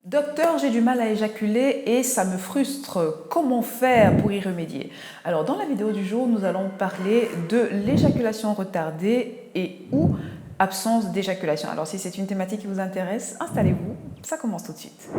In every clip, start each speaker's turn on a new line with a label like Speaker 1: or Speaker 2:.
Speaker 1: Docteur, j'ai du mal à éjaculer et ça me frustre. Comment faire pour y remédier? Alors, dans la vidéo du jour, nous allons parler de l'éjaculation retardée et ou absence d'éjaculation. Alors, si c'est une thématique qui vous intéresse, installez-vous, ça commence tout de suite.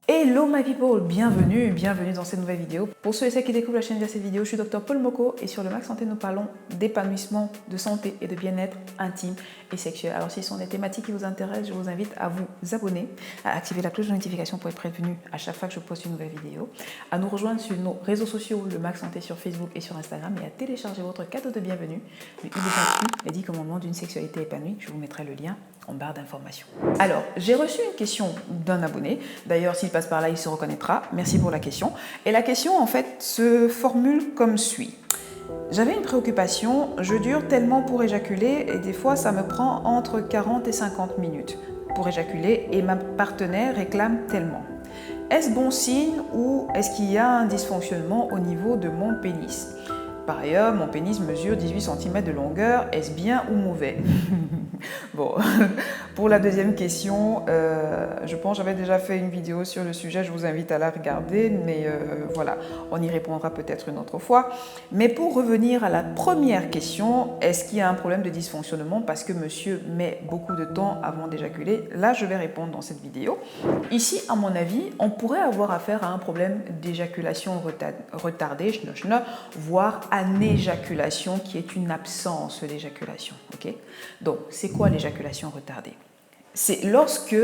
Speaker 1: Hello my people, bienvenue dans cette nouvelle vidéo. Pour ceux et celles qui découvrent la chaîne via cette vidéo, je suis Dr Paul Moko et sur le Max Santé, nous parlons d'épanouissement, de santé et de bien-être intime et sexuel. Alors si ce sont des thématiques qui vous intéressent, je vous invite à vous abonner, à activer la cloche de notification pour être prévenu à chaque fois que je poste une nouvelle vidéo, à nous rejoindre sur nos réseaux sociaux, le Max Santé sur Facebook et sur Instagram et à télécharger votre cadeau de bienvenue, le I les 10 commandements d'une sexualité épanouie. Je vous mettrai le lien en barre d'informations. Alors, j'ai reçu une question d'un abonné. D'ailleurs, s'il passe par là, il se reconnaîtra. Merci pour la question. Et la question, en fait, se formule comme suit. J'avais une préoccupation, je dure tellement pour éjaculer et des fois, ça me prend entre 40 et 50 minutes pour éjaculer et ma partenaire réclame tellement. Est-ce bon signe ou est-ce qu'il y a un dysfonctionnement au niveau de mon pénis? Par ailleurs, mon pénis mesure 18 cm de longueur. Est-ce bien ou mauvais? Bon, pour la deuxième question, je pense que j'avais déjà fait une vidéo sur le sujet, je vous invite à la regarder, mais voilà, on y répondra peut-être une autre fois. Mais pour revenir à la première question, est-ce qu'il y a un problème de dysfonctionnement parce que monsieur met beaucoup de temps avant d'éjaculer? Là, je vais répondre dans cette vidéo. Ici, à mon avis, on pourrait avoir affaire à un problème d'éjaculation retardée, voire anéjaculation, qui est une absence d'éjaculation. Okay? Donc, c'est quoi l'éjaculation retardée? C'est lorsque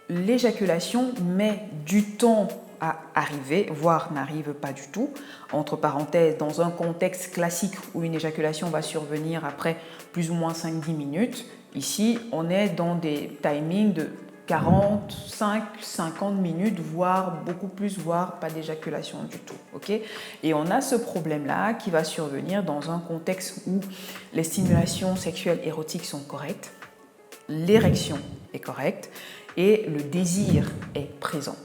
Speaker 1: l'éjaculation met du temps à arriver, voire n'arrive pas du tout. Entre parenthèses, dans un contexte classique où une éjaculation va survenir après plus ou moins 5-10 minutes, ici, on est dans des timings de 45-50 minutes, voire beaucoup plus, voire pas d'éjaculation du tout. Okay? Et on a ce problème-là qui va survenir dans un contexte où les stimulations sexuelles érotiques sont correctes, l'érection est correcte et le désir est présent.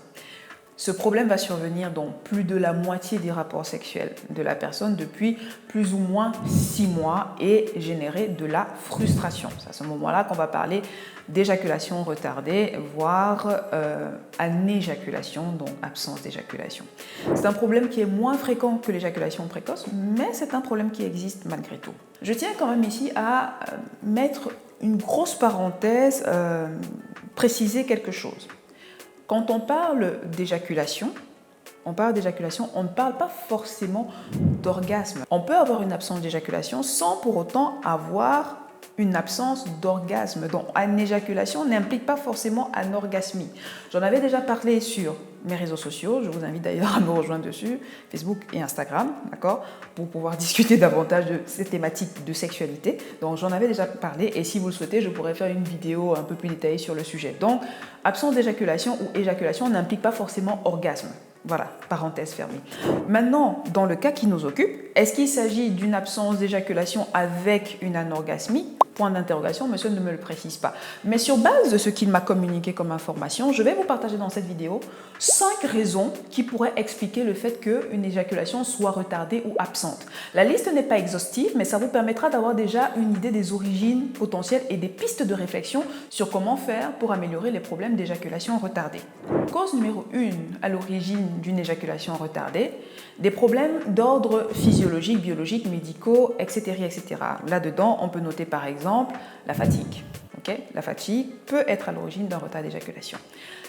Speaker 1: Ce problème va survenir dans plus de la moitié des rapports sexuels de la personne depuis plus ou moins 6 mois et générer de la frustration. C'est à ce moment-là qu'on va parler d'éjaculation retardée, voire anéjaculation, donc absence d'éjaculation. C'est un problème qui est moins fréquent que l'éjaculation précoce, mais c'est un problème qui existe malgré tout. Je tiens quand même ici à mettre une grosse parenthèse, préciser quelque chose. Quand on parle d'éjaculation, on ne parle pas forcément d'orgasme. On peut avoir une absence d'éjaculation sans pour autant avoir une absence d'orgasme. Donc, une éjaculation n'implique pas forcément une orgasmie. J'en avais déjà parlé sur mes réseaux sociaux. Je vous invite d'ailleurs à me rejoindre dessus, Facebook et Instagram, d'accord, pour pouvoir discuter davantage de ces thématiques de sexualité. Donc, j'en avais déjà parlé et si vous le souhaitez, je pourrais faire une vidéo un peu plus détaillée sur le sujet. Donc, absence d'éjaculation ou éjaculation n'implique pas forcément orgasme. Voilà, parenthèse fermée. Maintenant, dans le cas qui nous occupe, est-ce qu'il s'agit d'une absence d'éjaculation avec une anorgasmie? Point d'interrogation, monsieur ne me le précise pas. Mais sur base de ce qu'il m'a communiqué comme information, je vais vous partager dans cette vidéo 5 raisons qui pourraient expliquer le fait qu'une éjaculation soit retardée ou absente. La liste n'est pas exhaustive, mais ça vous permettra d'avoir déjà une idée des origines potentielles et des pistes de réflexion sur comment faire pour améliorer les problèmes d'éjaculation retardée. Cause numéro 1 à l'origine d'une éjaculation retardée, des problèmes d'ordre physiologique, biologique, médicaux, etc. etc. Là-dedans, on peut noter par exemple la fatigue. Okay? La fatigue peut être à l'origine d'un retard d'éjaculation.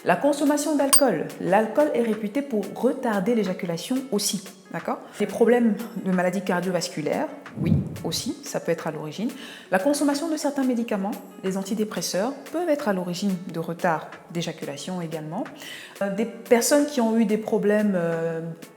Speaker 1: La consommation d'alcool. L'alcool est réputé pour retarder l'éjaculation aussi. D'accord? Les problèmes de maladies cardiovasculaires, oui, aussi, ça peut être à l'origine. La consommation de certains médicaments, les antidépresseurs, peuvent être à l'origine de retard d'éjaculation également. Des personnes qui ont eu des problèmes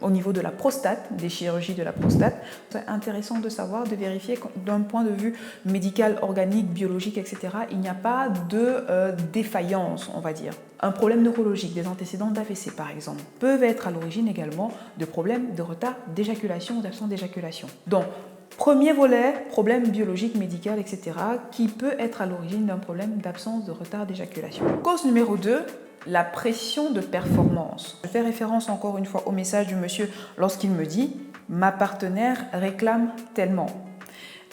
Speaker 1: au niveau de la prostate, des chirurgies de la prostate, c'est intéressant de savoir, de vérifier d'un point de vue médical, organique, biologique, etc., il n'y a pas de défaillance, on va dire. Un problème neurologique, des antécédents d'AVC par exemple, peuvent être à l'origine également de problèmes de retard d'éjaculation ou d'absence d'éjaculation. Donc, Premier volet, problème biologique, médical, etc., qui peut être à l'origine d'un problème d'absence de retard d'éjaculation. Cause numéro 2, la pression de performance. Je fais référence encore une fois au message du monsieur lorsqu'il me dit « ma partenaire réclame tellement ».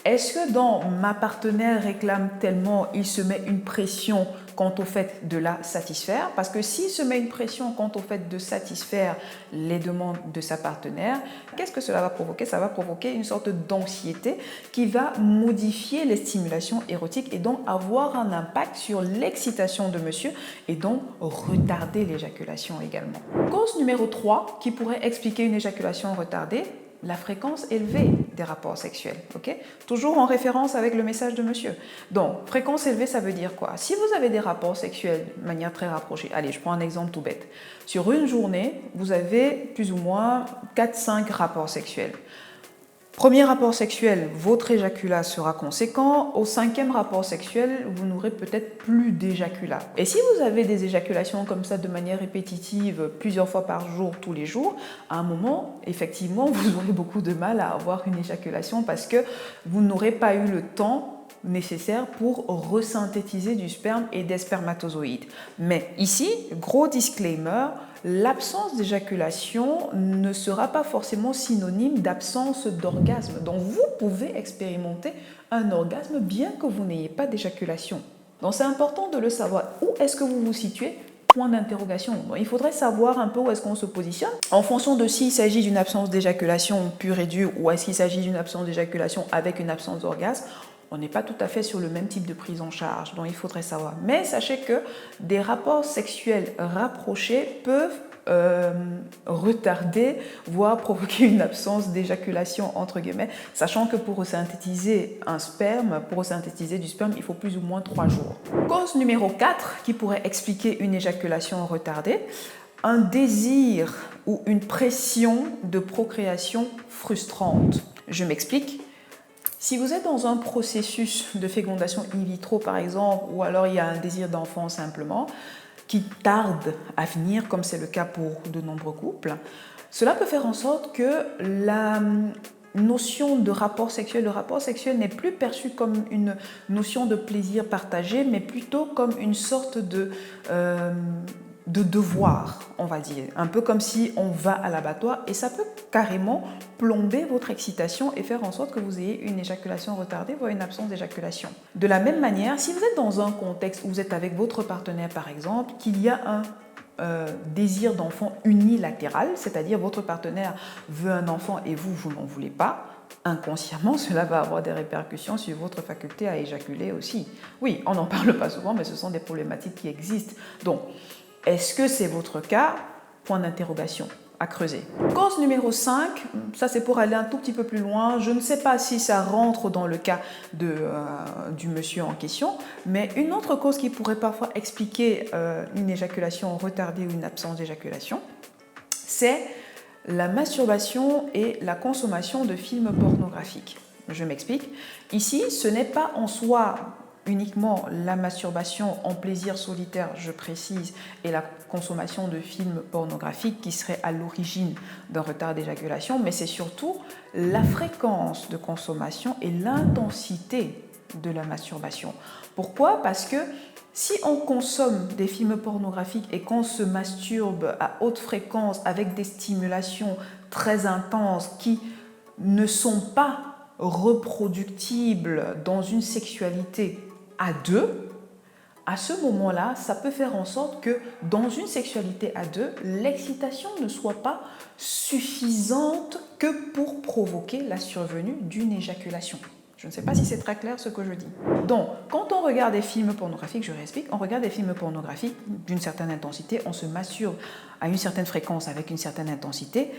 Speaker 1: Est-ce que dans « ma partenaire réclame tellement », il se met une pression quant au fait de la satisfaire? Parce que s'il se met une pression quant au fait de satisfaire les demandes de sa partenaire, qu'est-ce que cela va provoquer? Ça va provoquer une sorte d'anxiété qui va modifier les stimulations érotiques et donc avoir un impact sur l'excitation de monsieur et donc retarder l'éjaculation également. Cause numéro 3 qui pourrait expliquer une éjaculation retardée, la fréquence élevée des rapports sexuels. Okay? Toujours en référence avec le message de monsieur. Donc, fréquence élevée, ça veut dire quoi? Si vous avez des rapports sexuels de manière très rapprochée, allez, je prends un exemple tout bête. Sur une journée, vous avez plus ou moins 4-5 rapports sexuels. Premier rapport sexuel, votre éjaculat sera conséquent. Au 5e rapport sexuel, vous n'aurez peut-être plus d'éjaculat. Et si vous avez des éjaculations comme ça de manière répétitive, plusieurs fois par jour, tous les jours, à un moment, effectivement, vous aurez beaucoup de mal à avoir une éjaculation parce que vous n'aurez pas eu le temps nécessaire pour resynthétiser du sperme et des spermatozoïdes. Mais ici, gros disclaimer, l'absence d'éjaculation ne sera pas forcément synonyme d'absence d'orgasme. Donc vous pouvez expérimenter un orgasme bien que vous n'ayez pas d'éjaculation. Donc c'est important de le savoir. Où est-ce que vous vous situez? Point d'interrogation. Il faudrait savoir un peu où est-ce qu'on se positionne en fonction de s'il s'agit d'une absence d'éjaculation pure et dure ou est-ce qu'il s'agit d'une absence d'éjaculation avec une absence d'orgasme. On n'est pas tout à fait sur le même type de prise en charge, donc il faudrait savoir. Mais sachez que des rapports sexuels rapprochés peuvent retarder, voire provoquer une absence d'éjaculation, entre guillemets, sachant que pour synthétiser un sperme, pour synthétiser du sperme, il faut plus ou moins 3 jours. Cause numéro 4 qui pourrait expliquer une éjaculation retardée, un désir ou une pression de procréation frustrante. Je m'explique. Si vous êtes dans un processus de fécondation in vitro, par exemple, ou alors il y a un désir d'enfant simplement, qui tarde à venir, comme c'est le cas pour de nombreux couples, cela peut faire en sorte que la notion de rapport sexuel, le rapport sexuel n'est plus perçu comme une notion de plaisir partagé, mais plutôt comme une sorte de devoir, on va dire. Un peu comme si on va à l'abattoir et ça peut carrément plomber votre excitation et faire en sorte que vous ayez une éjaculation retardée, voire une absence d'éjaculation. De la même manière, si vous êtes dans un contexte où vous êtes avec votre partenaire, par exemple, qu'il y a un désir d'enfant unilatéral, c'est-à-dire votre partenaire veut un enfant et vous n'en voulez pas, inconsciemment, cela va avoir des répercussions sur votre faculté à éjaculer aussi. Oui, on n'en parle pas souvent, mais ce sont des problématiques qui existent. Donc, est-ce que c'est votre cas? Point d'interrogation à creuser. Cause numéro 5, ça c'est pour aller un tout petit peu plus loin. Je ne sais pas si ça rentre dans le cas du monsieur en question, mais une autre cause qui pourrait parfois expliquer une éjaculation retardée ou une absence d'éjaculation, c'est la masturbation et la consommation de films pornographiques. Je m'explique. Ici, ce n'est pas en soi uniquement la masturbation en plaisir solitaire, je précise, et la consommation de films pornographiques qui seraient à l'origine d'un retard d'éjaculation, mais c'est surtout la fréquence de consommation et l'intensité de la masturbation. Pourquoi? Parce que si on consomme des films pornographiques et qu'on se masturbe à haute fréquence avec des stimulations très intenses qui ne sont pas reproductibles dans une sexualité à deux, à ce moment-là, ça peut faire en sorte que dans une sexualité à deux, l'excitation ne soit pas suffisante que pour provoquer la survenue d'une éjaculation. Je ne sais pas si c'est très clair ce que je dis. Donc, quand on regarde des films pornographiques, je réexplique, on regarde des films pornographiques d'une certaine intensité, on se masturbe à une certaine fréquence avec une certaine intensité.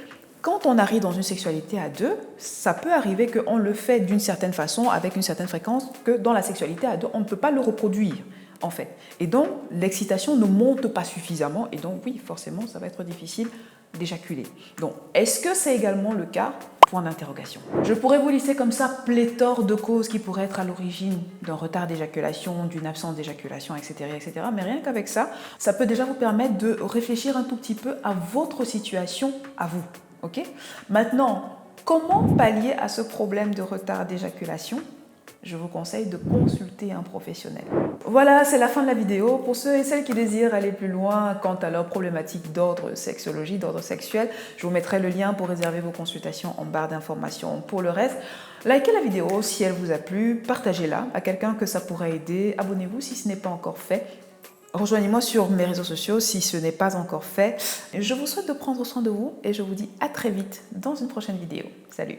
Speaker 1: Quand on arrive dans une sexualité à deux, ça peut arriver qu'on le fait d'une certaine façon, avec une certaine fréquence, que dans la sexualité à deux, on ne peut pas le reproduire, en fait. Et donc, l'excitation ne monte pas suffisamment, et donc, oui, forcément, ça va être difficile d'éjaculer. Donc, est-ce que c'est également le cas? Point d'interrogation. Je pourrais vous lister comme ça pléthore de causes qui pourraient être à l'origine d'un retard d'éjaculation, d'une absence d'éjaculation, etc., etc. Mais rien qu'avec ça, ça peut déjà vous permettre de réfléchir un tout petit peu à votre situation, à vous. Okay? Maintenant, comment pallier à ce problème de retard d'éjaculation? Je vous conseille de consulter un professionnel. Voilà, c'est la fin de la vidéo. Pour ceux et celles qui désirent aller plus loin quant à leurs problématiques d'ordre sexologie, d'ordre sexuel, je vous mettrai le lien pour réserver vos consultations en barre d'informations. Pour le reste, likez la vidéo si elle vous a plu, partagez-la à quelqu'un que ça pourrait aider, abonnez-vous si ce n'est pas encore fait. Rejoignez-moi sur mes réseaux sociaux si ce n'est pas encore fait. Je vous souhaite de prendre soin de vous et je vous dis à très vite dans une prochaine vidéo. Salut!